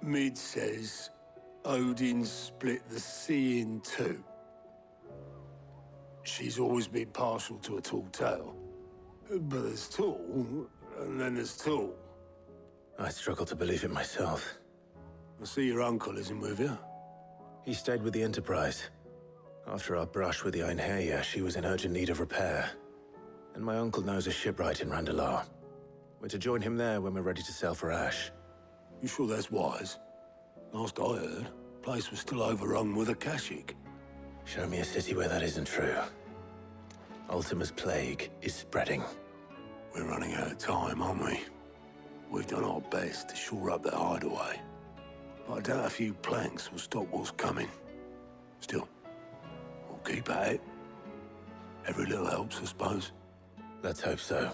Mid says Odin split the sea in two. She's always been partial to a tall tale. But there's tall, and then there's tall. I struggle to believe it myself. I see your uncle isn't with you. He stayed with the Enterprise. After our brush with the Einherja, she was in urgent need of repair. And my uncle knows a shipwright in Randalar. We're to join him there when we're ready to sail for Ash. You sure that's wise? Last I heard, the place was still overrun with Akashic. Show me a city where that isn't true. Ultima's plague is spreading. We're running out of time, aren't we? We've done our best to shore up that hideaway. But I doubt a few planks will stop what's coming. Still, we'll keep at it. Every little helps, I suppose. Let's hope so.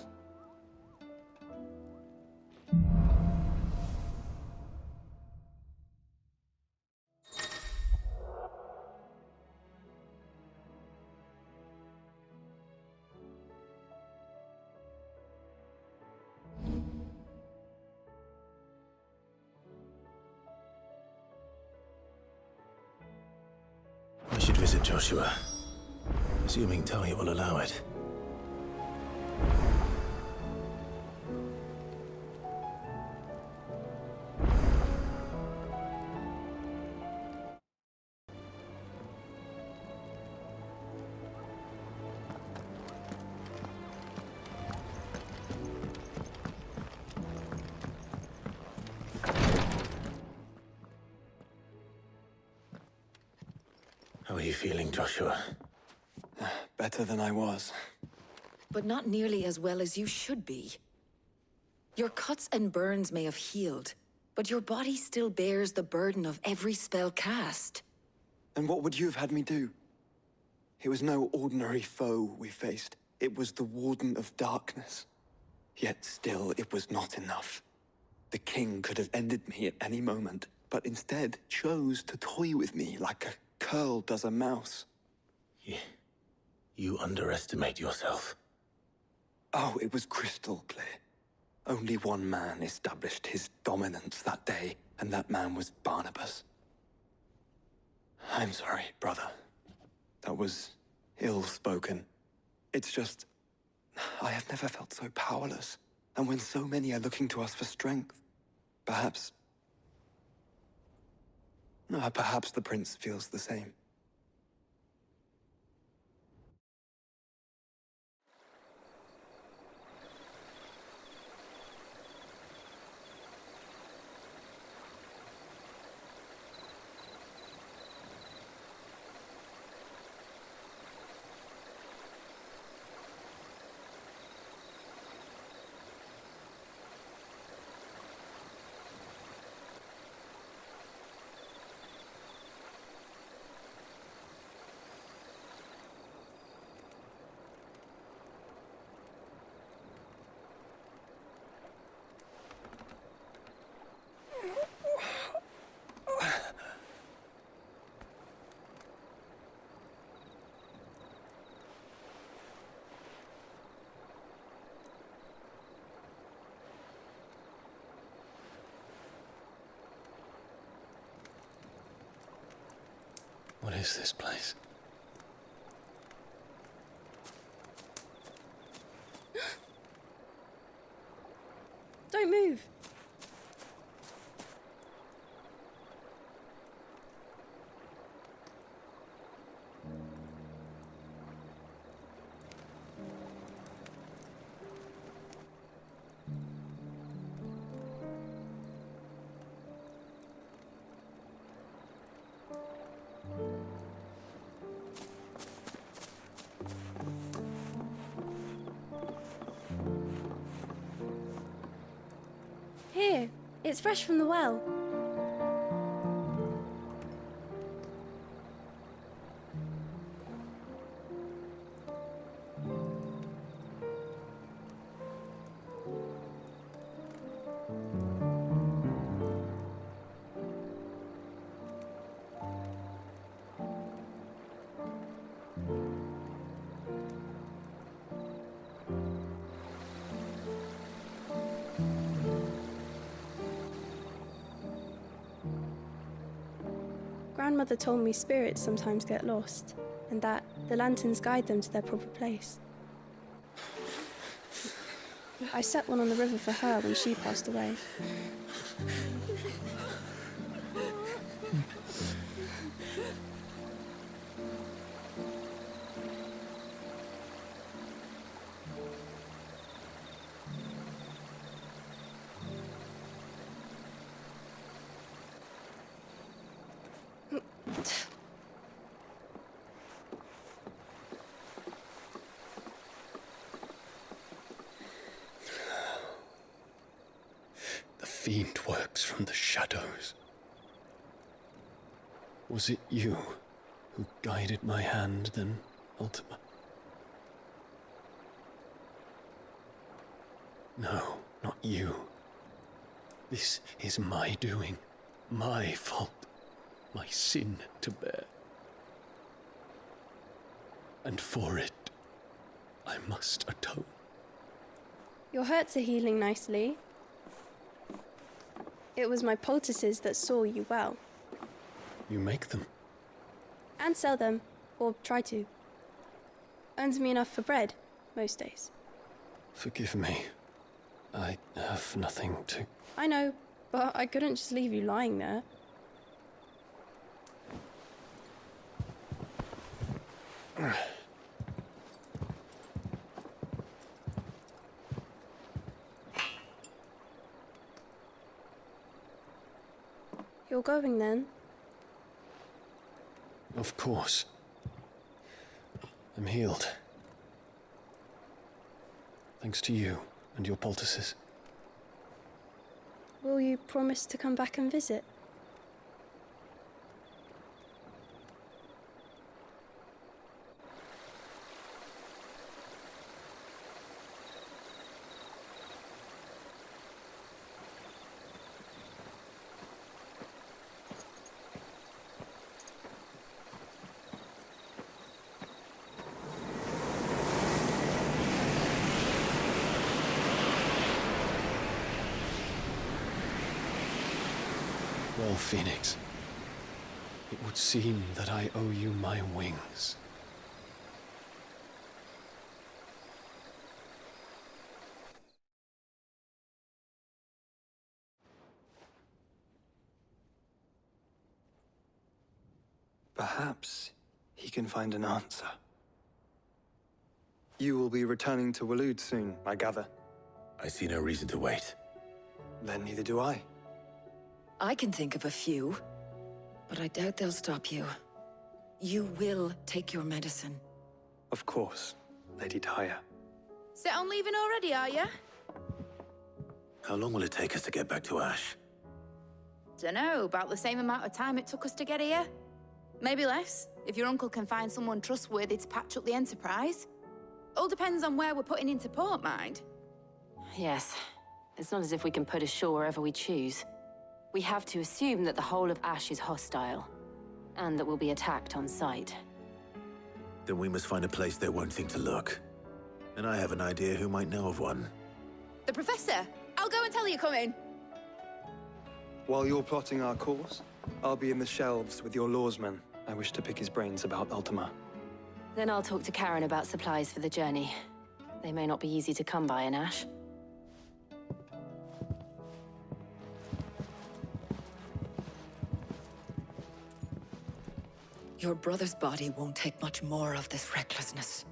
I should visit Joshua, assuming Talia will allow it. How are you feeling, Joshua? Better than I was. But not nearly as well as you should be. Your cuts and burns may have healed, but your body still bears the burden of every spell cast. And what would you have had me do? It was no ordinary foe we faced. It was the Warden of Darkness. Yet still, it was not enough. The king could have ended me at any moment, but instead chose to toy with me like a curl does a mouse. You underestimate yourself. Oh, it was crystal clear. Only one man established his dominance that day, and that man was Barnabas. I'm sorry, brother. That was ill-spoken. It's just, I have never felt so powerless. And when so many are looking to us for strength, perhaps the prince feels the same. What is this place? Don't move. Here, it's fresh from the well. Grandmother told me spirits sometimes get lost, and that the lanterns guide them to their proper place. I set one on the river for her when she passed away. The fiend works from the shadows. Was it you who guided my hand then, Ultima? No, not you. This is my doing, my fault, my sin to bear. And for it, I must atone. Your hurts are healing nicely. It was my poultices that saw you well. You make them? And sell them, or try to. Earns me enough for bread, most days. Forgive me. I have nothing to... I know, but I couldn't just leave you lying there. You're going then? Of course. I'm healed. Thanks to you and your poultices. Will you promise to come back and visit? Well, Phoenix, it would seem that I owe you my wings. Perhaps he can find an answer. You will be returning to Waloed soon, I gather. I see no reason to wait. Then neither do I. I can think of a few, but I doubt they'll stop you. You will take your medicine. Of course, Lady Daya. Set on leaving already, are you? How long will it take us to get back to Ash? Dunno, about the same amount of time it took us to get here. Maybe less, if your uncle can find someone trustworthy to patch up the Enterprise. All depends on where we're putting into port, mind. Yes. It's not as if we can put ashore wherever we choose. We have to assume that the whole of Ash is hostile, and that we'll be attacked on sight. Then we must find a place they won't think to look. And I have an idea who might know of one. The Professor! I'll go and tell you come in. While you're plotting our course, I'll be in the shelves with your lawsman. I wish to pick his brains about Ultima. Then I'll talk to Karen about supplies for the journey. They may not be easy to come by in Ash. Your brother's body won't take much more of this recklessness.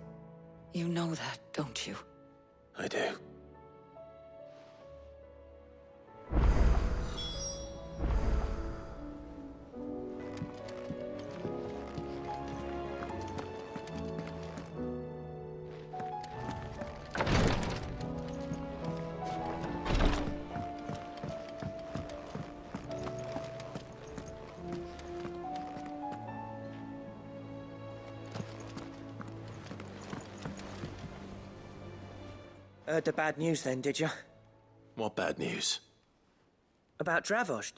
You know that, don't you? I do. Heard the bad news then, did you? What bad news? About Dravost.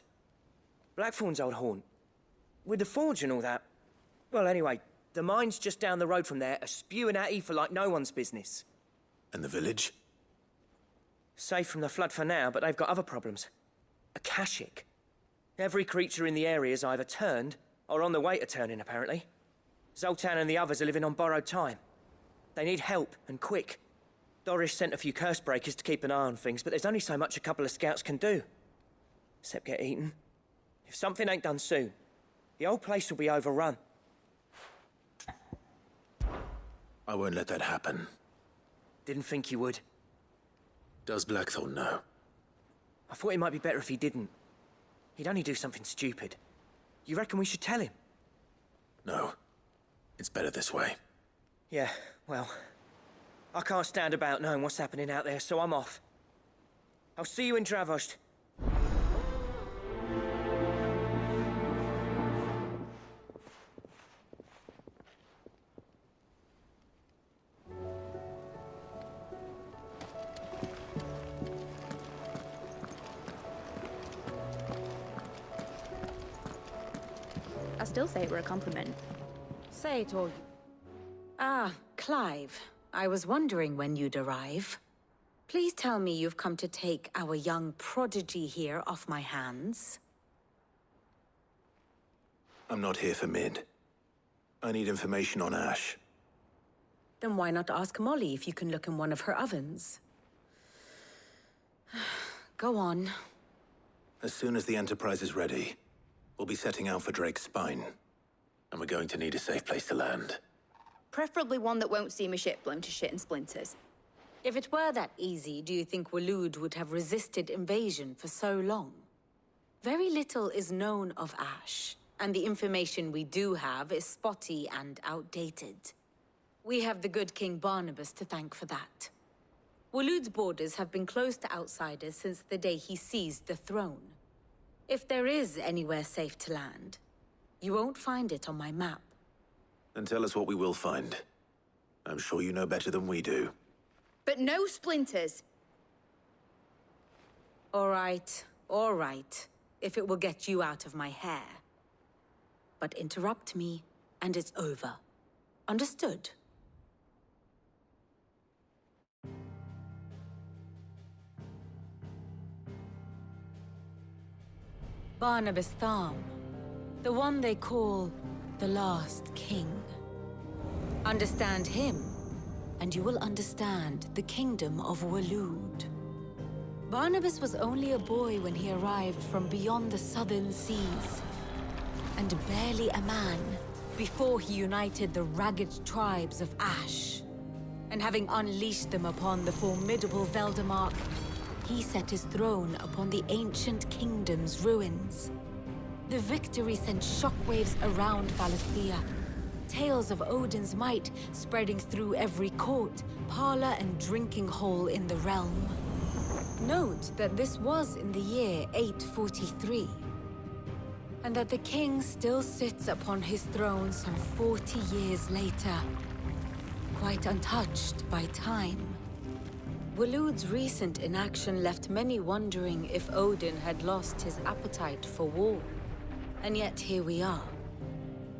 Blackthorn's old haunt. With the forge and all that. Well, anyway, the mines just down the road from there are spewing out ether like no one's business. And the village? Safe from the flood for now, but they've got other problems. Akashic. Every creature in the area's either turned are on the way to turn in, apparently. Zoltan and the others are living on borrowed time. They need help, and quick. Doris sent a few curse breakers to keep an eye on things, but there's only so much a couple of scouts can do. Except get eaten. If something ain't done soon, the whole place will be overrun. I won't let that happen. Didn't think you would. Does Blackthorn know? I thought it might be better if he didn't. He'd only do something stupid. You reckon we should tell him? No. It's better this way. Yeah, well, I can't stand about knowing what's happening out there, so I'm off. I'll see you in Dravost. I still say it were a compliment. Say it all. Ah, Clive. I was wondering when you'd arrive. Please tell me you've come to take our young prodigy here off my hands. I'm not here for Mid. I need information on Ash. Then why not ask Molly if you can look in one of her ovens? Go on. As soon as the Enterprise is ready, we'll be setting out for Drake's Spine. And we're going to need a safe place to land. Preferably one that won't see my ship blown to shit and splinters. If it were that easy, do you think Waloed would have resisted invasion for so long? Very little is known of Ash, and the information we do have is spotty and outdated. We have the good King Barnabas to thank for that. Waloed's borders have been closed to outsiders since the day he seized the throne. If there is anywhere safe to land, you won't find it on my map. Then tell us what we will find. I'm sure you know better than we do. But no splinters! All right, if it will get you out of my hair. But interrupt me, and it's over. Understood? Barnabas Tharm, the one they call the Last King. Understand him, and you will understand the kingdom of Waloed. Barnabas was only a boy when he arrived from beyond the southern seas, and barely a man before he united the ragged tribes of Ash. And having unleashed them upon the formidable Veldamark, he set his throne upon the ancient kingdom's ruins. The victory sent shockwaves around Valisthea, tales of Odin's might spreading through every court, parlor, and drinking hole in the realm. Note that this was in the year 843, and that the king still sits upon his throne some 40 years later, quite untouched by time. Waloed's recent inaction left many wondering if Odin had lost his appetite for war. And yet here we are.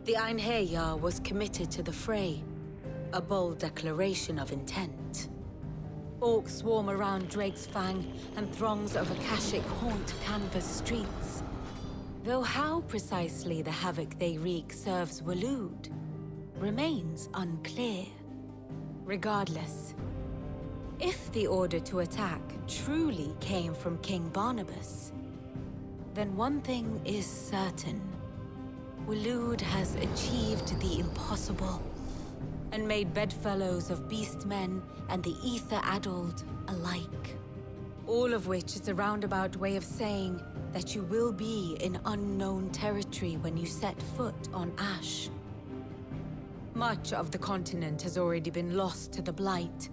The Einherjar was committed to the fray, a bold declaration of intent. Orcs swarm around Drake's Fang, and throngs of Akashic haunt Canvas streets. Though how precisely the havoc they wreak serves Waloed remains unclear. Regardless, if the order to attack truly came from King Barnabas, then one thing is certain. Waloed has achieved the impossible, and made bedfellows of beastmen and the ether-addled alike. All of which is a roundabout way of saying that you will be in unknown territory when you set foot on Ash. Much of the continent has already been lost to the Blight,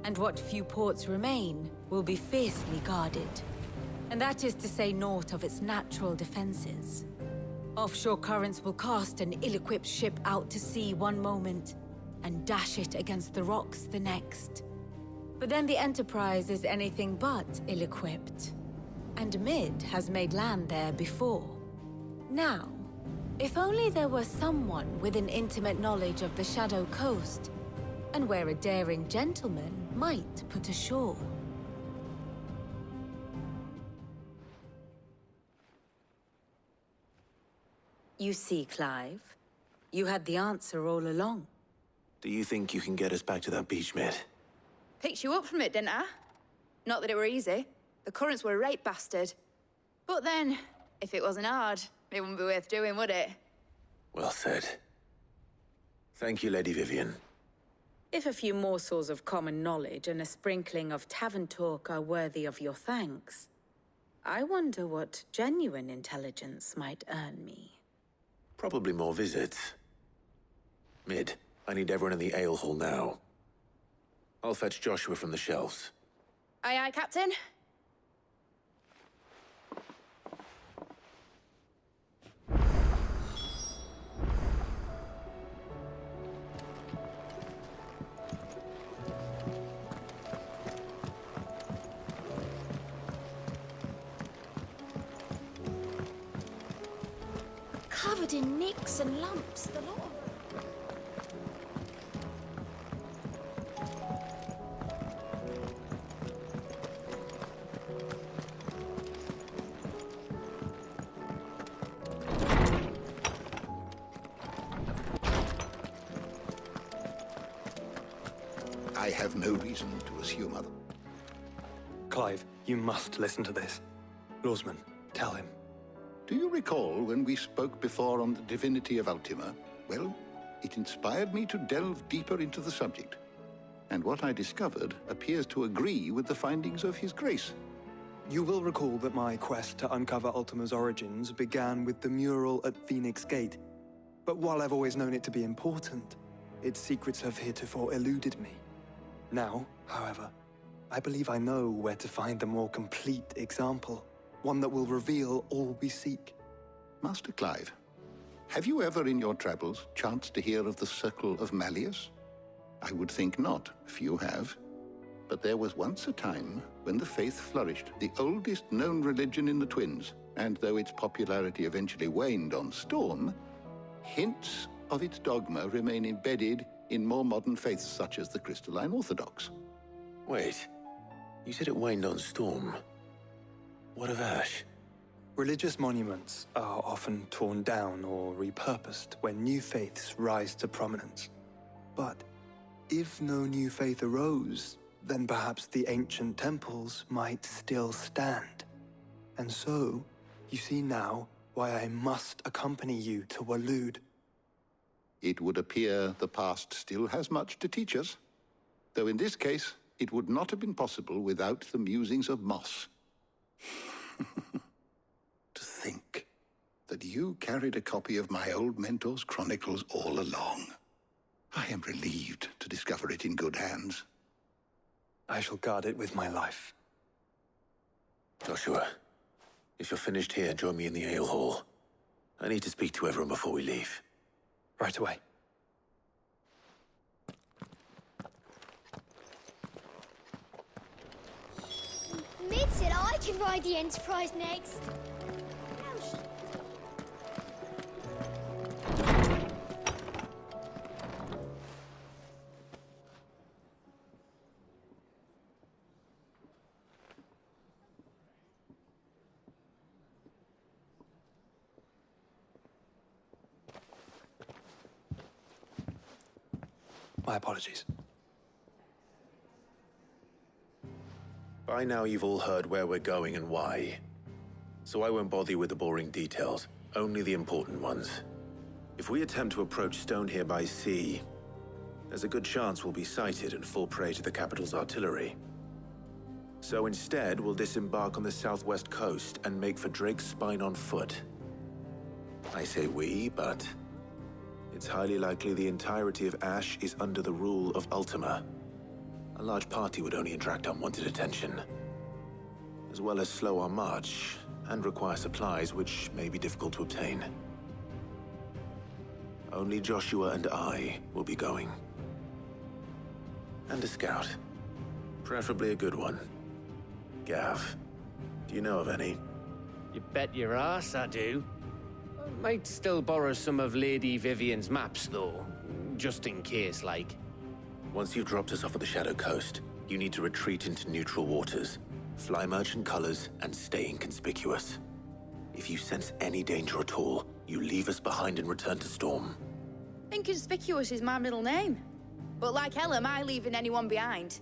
and what few ports remain will be fiercely guarded. And that is to say naught of its natural defenses. Offshore currents will cast an ill-equipped ship out to sea one moment, and dash it against the rocks the next. But then the Enterprise is anything but ill-equipped. And Mid has made land there before. Now, if only there were someone with an intimate knowledge of the Shadow Coast, and where a daring gentleman might put ashore. You see, Clive, you had the answer all along. Do you think you can get us back to that beach, Mid? Picked you up from it, didn't I? Not that it were easy. The currents were a right bastard. But then, if it wasn't hard, it wouldn't be worth doing, would it? Well said. Thank you, Lady Vivian. If a few morsels of common knowledge and a sprinkling of tavern talk are worthy of your thanks, I wonder what genuine intelligence might earn me. Probably more visits. Mid, I need everyone in the ale hall now. I'll fetch Joshua from the shelves. Aye, aye, Captain. Covered in nicks and lumps, the lot of them. I have no reason to assume other. Clive, you must listen to this. Lawsman, tell him. Do you recall when we spoke before on the divinity of Ultima? Well, it inspired me to delve deeper into the subject. And what I discovered appears to agree with the findings of His Grace. You will recall that my quest to uncover Ultima's origins began with the mural at Phoenix Gate. But while I've always known it to be important, its secrets have heretofore eluded me. Now, however, I believe I know where to find the more complete example. One that will reveal all we seek. Master Clive, have you ever in your travels chanced to hear of the Circle of Malleus? I would think not, if you have. But there was once a time when the faith flourished, the oldest known religion in the Twins, and though its popularity eventually waned on Storm, hints of its dogma remain embedded in more modern faiths such as the Crystalline Orthodox. Wait, you said it waned on Storm. What of Ash? Religious monuments are often torn down or repurposed when new faiths rise to prominence. But if no new faith arose, then perhaps the ancient temples might still stand. And so, you see now why I must accompany you to Waloed. It would appear the past still has much to teach us, though in this case, it would not have been possible without the musings of Moss. To think that you carried a copy of my old mentor's chronicles all along. I am relieved to discover it in good hands. I shall guard it with my life. Joshua, if you're finished here, join me in the ale hall. I need to speak to everyone before we leave. Right away. Mid said I can ride the Enterprise next. My apologies. By now you've all heard where we're going and why. So I won't bother you with the boring details, only the important ones. If we attempt to approach Stonehere by sea, there's a good chance we'll be sighted and fall prey to the capital's artillery. So instead, we'll disembark on the southwest coast and make for Drake's Spine on foot. I say we, but it's highly likely the entirety of Ash is under the rule of Ultima. A large party would only attract unwanted attention, as well as slow our march and require supplies which may be difficult to obtain. Only Joshua and I will be going. And a scout. Preferably a good one. Gav, do you know of any? You bet your ass I do. Might still borrow some of Lady Vivian's maps, though. Just in case, like. Once you've dropped us off at the Shadow Coast, you need to retreat into neutral waters, fly merchant colors, and stay inconspicuous. If you sense any danger at all, You leave us behind and return to Storm. Inconspicuous is my middle name. But like hell am I leaving anyone behind.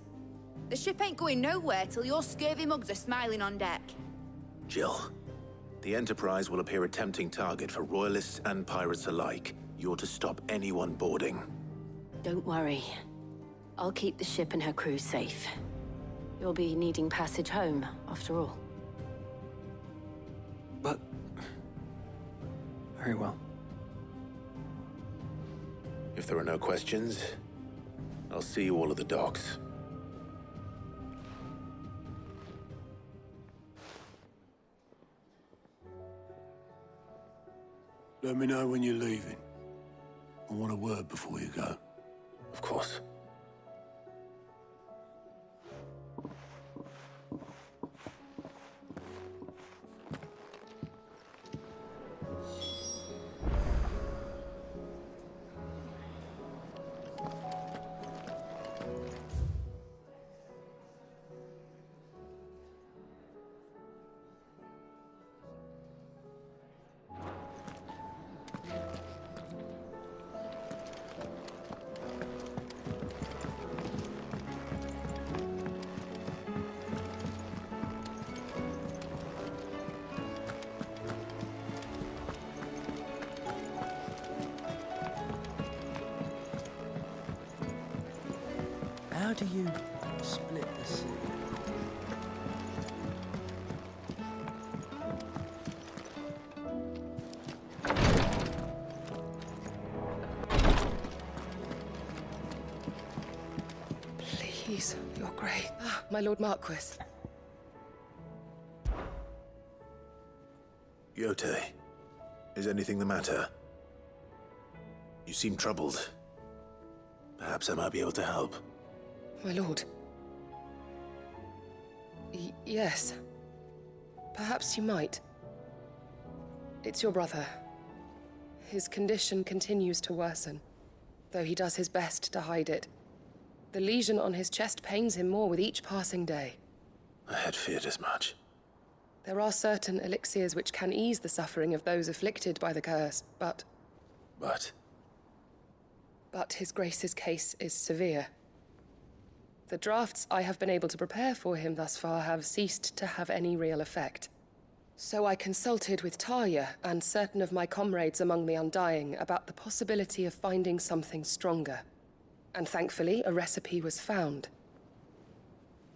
The ship ain't going nowhere till your scurvy mugs are smiling on deck. Jill, the Enterprise will appear a tempting target for Royalists and pirates alike. You're to stop anyone boarding. Don't worry. I'll keep the ship and her crew safe. You'll be needing passage home, after all. But... very well. If there are no questions, I'll see you all at the docks. Let me know when you're leaving. I want a word before you go. Of course. How do you split the sea? Please, your grace. Ah, my Lord Marquis. Yote, is anything the matter? You seem troubled. Perhaps I might be able to help. My lord. Yes. Perhaps you might. It's your brother. His condition continues to worsen, though he does his best to hide it. The lesion on his chest pains him more with each passing day. I had feared as much. There are certain elixirs which can ease the suffering of those afflicted by the curse, but... But his grace's case is severe. The drafts I have been able to prepare for him thus far have ceased to have any real effect. So I consulted with Talia and certain of my comrades among the Undying about the possibility of finding something stronger. And thankfully, a recipe was found.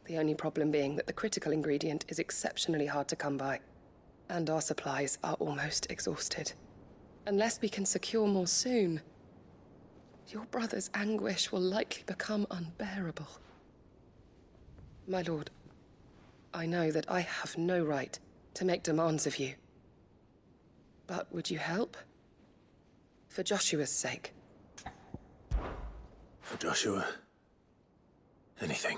The only problem being that the critical ingredient is exceptionally hard to come by, and our supplies are almost exhausted. Unless we can secure more soon, your brother's anguish will likely become unbearable. My lord, I know that I have no right to make demands of you. But would you help? For Joshua's sake. For Joshua, anything.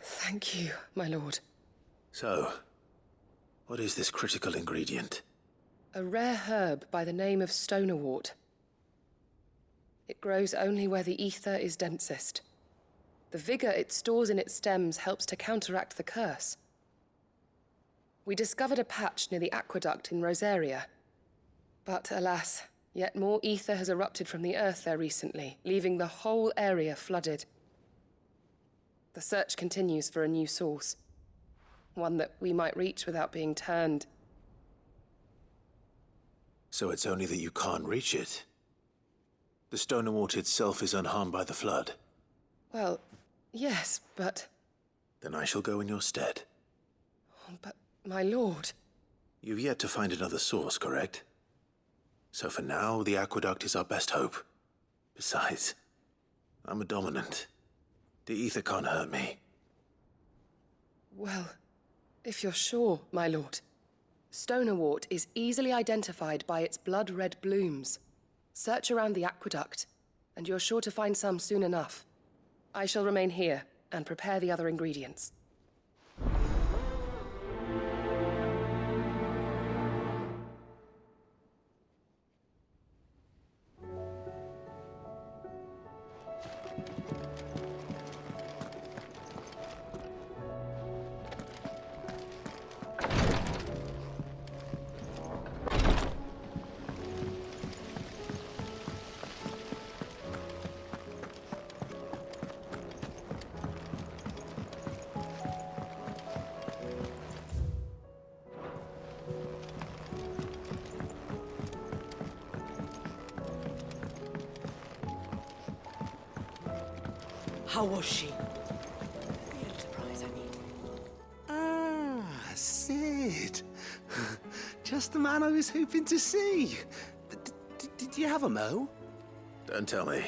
Thank you, my lord. So, what is this critical ingredient? A rare herb by the name of stonerwort. It grows only where the ether is densest. The vigor it stores in its stems helps to counteract the curse. We discovered a patch near the aqueduct in Rosaria. But alas, yet more ether has erupted from the earth there recently, leaving the whole area flooded. The search continues for a new source. One that we might reach without being turned. So it's only that you can't reach it? The stonerwort itself is unharmed by the flood? Well, yes, but... Then I shall go in your stead. But, my lord... You've yet to find another source, correct? So for now, the aqueduct is our best hope. Besides, I'm a dominant. The ether can't hurt me. Well, if you're sure, my lord. Stonerwort is easily identified by its blood-red blooms. Search around the aqueduct, and you're sure to find some soon enough. I shall remain here and prepare the other ingredients. How was she? The Enterprise, I mean. Ah, Sid. Just the man I was hoping to see. Did you have a mo? Don't tell me.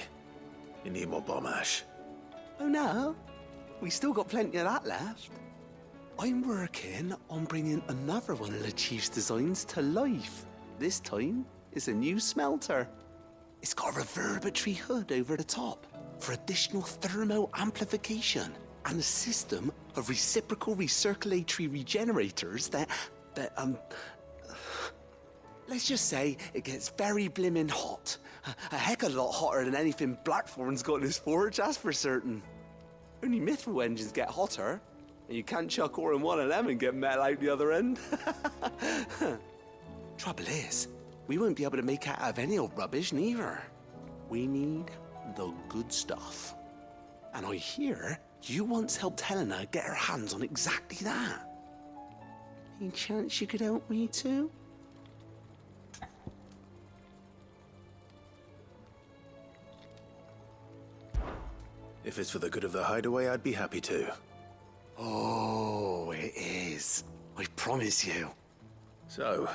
You need more bomb ash. Oh no, we still got plenty of that left. I'm working on bringing another one of the Chief's designs to life. This time, it's a new smelter. It's got a reverberatory hood over the top for additional thermo amplification and a system of reciprocal recirculatory regenerators that let's just say it gets very blimmin' hot. A heck of a lot hotter than anything Blackthorn's got in his forge, that's for certain. Only Mithril engines get hotter, and you can't chuck ore in one of them and get metal out the other end. Trouble is, we won't be able to make out of any old rubbish, neither. We need the good stuff. And I hear you once helped Helena get her hands on exactly that. Any chance you could help me too? If it's for the good of the Hideaway, I'd be happy to. Oh, it is. I promise you. So,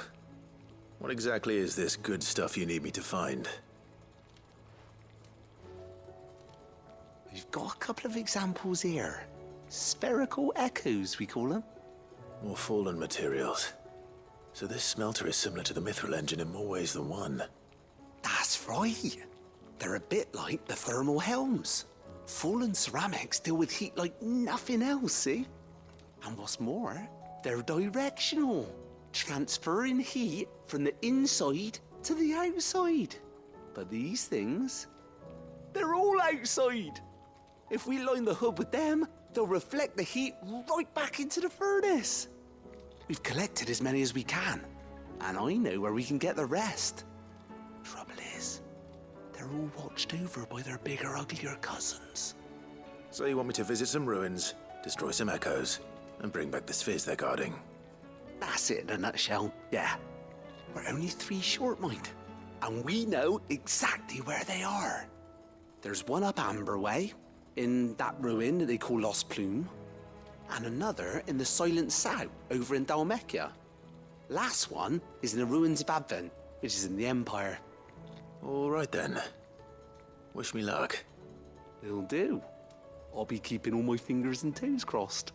what exactly is this good stuff you need me to find? We've got a couple of examples here. Spherical echoes, we call them. More fallen materials. So this smelter is similar to the Mithril engine in more ways than one. That's right. They're a bit like the thermal helms. Fallen ceramics deal with heat like nothing else, see? And what's more, they're directional, transferring heat from the inside to the outside. But these things, they're all outside. If we line the hood with them, they'll reflect the heat right back into the furnace. We've collected as many as we can, and I know where we can get the rest. Trouble is, they're all watched over by their bigger, uglier cousins. So you want me to visit some ruins, destroy some echoes, and bring back the spheres they're guarding? That's it in a nutshell, yeah. We're only 3 short, mind, and we know exactly where they are. There's one up Amber Way, in that ruin that they call Lost Plume, and another in the Silent South, over in Dhalmekia. Last one is in the ruins of Advent, which is in the Empire. All right then. Wish me luck. Will do. I'll be keeping all my fingers and toes crossed.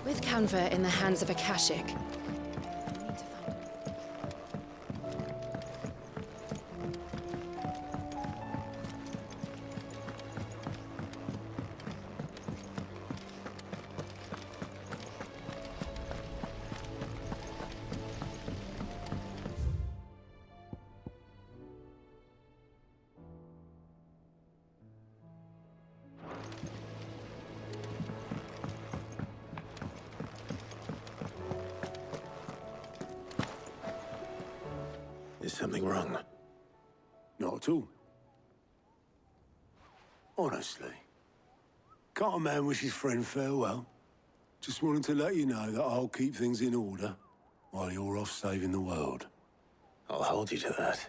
With Canva in the hands of Akashic, Is something wrong? Not at all. Honestly. Can't a man wish his friend farewell? Just wanted to let you know that I'll keep things in order while you're off saving the world. I'll hold you to that.